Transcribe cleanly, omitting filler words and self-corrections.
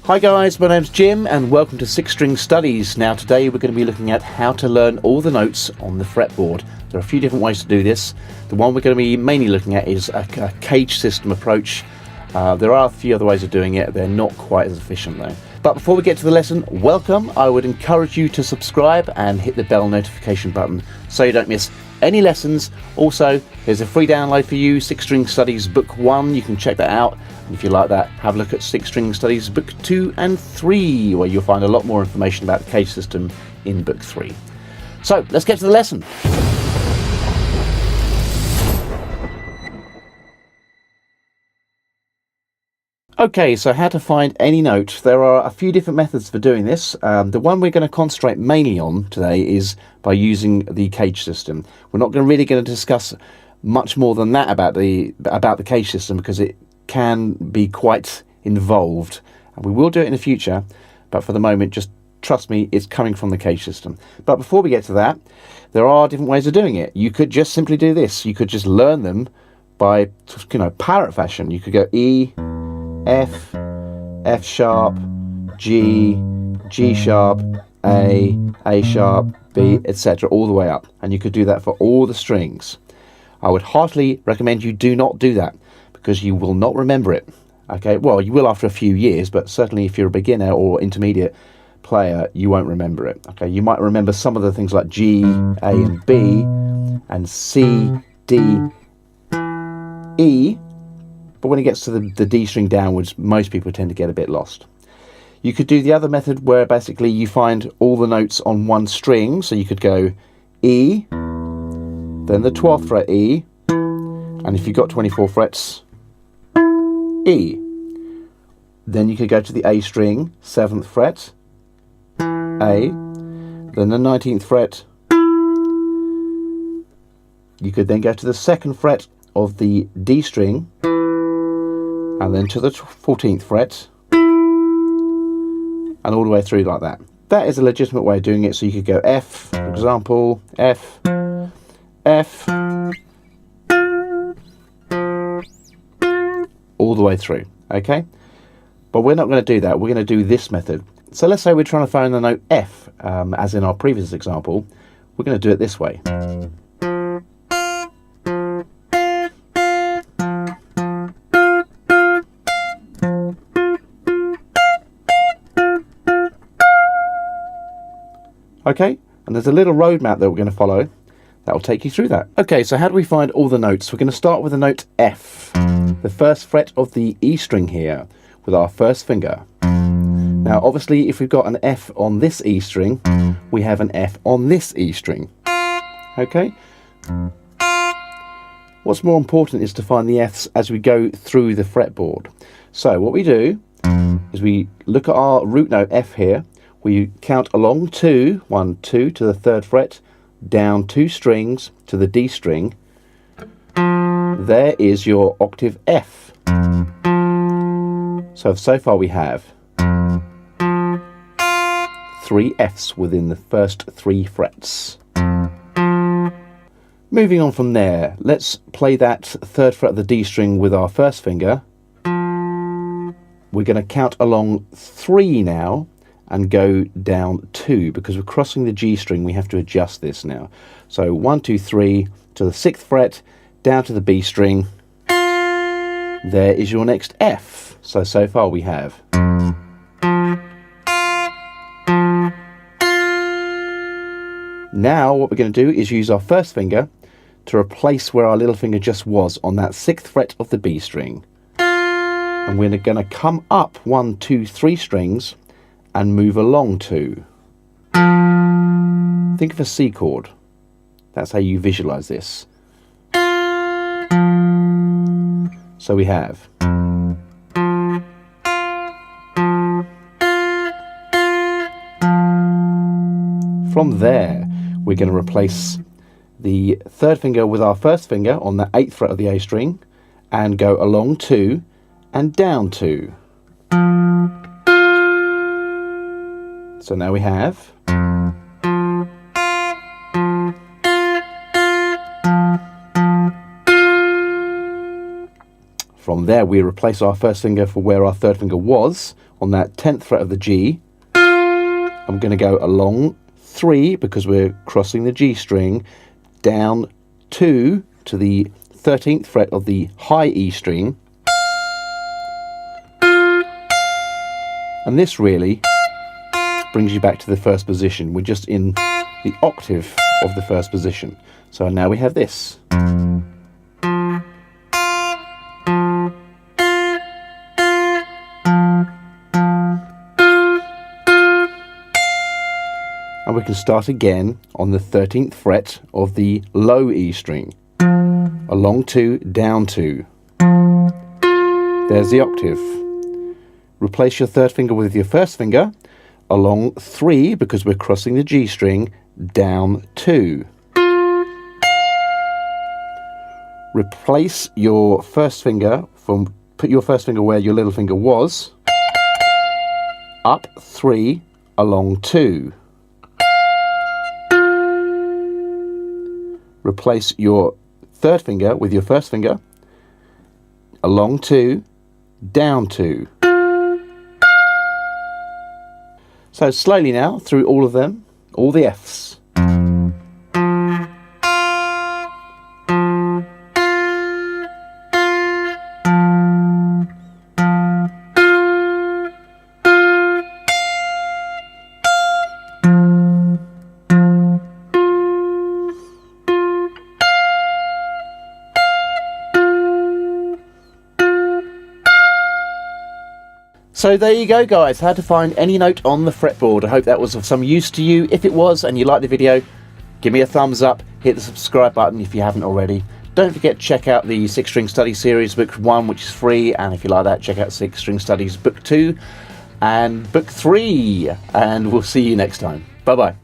Hi guys, my name's Jim and welcome to Six String Studies. Now today we're going to be looking at how to learn all the notes on the fretboard. There are a few different ways to do this. The one we're going to be mainly looking at is a cage system approach. There are a few other ways of doing it, they're not quite as efficient though. But before we get to the lesson, welcome. I would encourage you to subscribe and hit the bell notification button so you don't miss any lessons. Also, there's a free download for you, Six String Studies Book 1, you can check that out. And if you like that, have a look at Six String Studies Book 2 and 3, where you'll find a lot more information about the cage system in Book 3. So, let's get to the lesson. Okay, so how to find any note. There are a few different methods for doing this. The one we're going to concentrate mainly on today is by using the cage system. We're not really going to discuss much more than that about the cage system because it can be quite involved, and we will do it in the future, but for the moment just trust me, it's coming from the cage system. But before we get to that, there are different ways of doing it. You could just simply do this. You could just learn them by, parrot fashion. You could go E, F, F sharp, G, G sharp, A sharp, B, etc. all the way up, and you could do that for all the strings. I would heartily recommend you do not do that, because you will not remember it. Okay, well, you will after a few years, but certainly if you're a beginner or intermediate player, you won't remember it. Okay, you might remember some of the things like G, A and B, and C, D, E, but when it gets to the D string downwards, most people tend to get a bit lost. You could do the other method where basically you find all the notes on one string, so you could go E, then the 12th fret E, and if you've got 24 frets, E. Then you could go to the A string, 7th fret, A, then the 19th fret. You could then go to the 2nd fret of the D string, and then to the 14th fret, and all the way through like that. That is a legitimate way of doing it, so you could go F, for example, F, F, all the way through, okay? But we're not going to do that. We're going to do this method. So let's say we're trying to find the note F, as in our previous example. We're going to do it this way. Okay, and there's a little roadmap that we're going to follow that will take you through that. Okay, so how do we find all the notes? We're going to start with the note F, the first fret of the E string here, with our first finger. Now obviously if we've got an F on this E string, we have an F on this E string. Okay? What's more important is to find the Fs as we go through the fretboard. So what we do is we look at our root note F here, we count along 2, 1, 2 to the 3rd fret, down 2 strings to the D string. There is your octave F. So far we have 3 Fs within the first 3 frets. Moving on from there, let's play that 3rd fret of the D string with our first finger. We're going to count along 3 now and go down 2, because we're crossing the G string, we have to adjust this now. So 1, 2, 3 to the 6th fret, down to the B string. There is your next F. So far we have. Now what we're going to do is use our first finger to replace where our little finger just was on that 6th fret of the B string. And we're going to come up 1, 2, 3 strings and move along 2. Think of a C chord. That's how you visualize this. So we have from there we're going to replace the 3rd finger with our first finger on the 8th fret of the A string and go along 2 and down 2. So now we have From there, we replace our first finger for where our third finger was on that 10th fret of the G. I'm going to go along 3 because we're crossing the G string, down 2 to the 13th fret of the high E string. And this really brings you back to the first position. We're just in the octave of the first position. So now we have this. And we can start again on the 13th fret of the low E string. Along 2, down 2. There's the octave. Replace your third finger with your first finger. Along 3 because we're crossing the G string, down 2. Replace your first finger put your first finger where your little finger was. Up 3, along 2. Replace your third finger with your first finger. Along 2, down 2. So slowly now through all of them, all the Fs. So there you go, guys, how to find any note on the fretboard. I hope that was of some use to you. If it was and you liked the video, give me a thumbs up, hit the subscribe button if you haven't already. Don't forget to check out the 6 String Study Series Book 1, which is free, and if you like that, check out 6 String Studies Book 2 and Book 3, and we'll see you next time. Bye bye.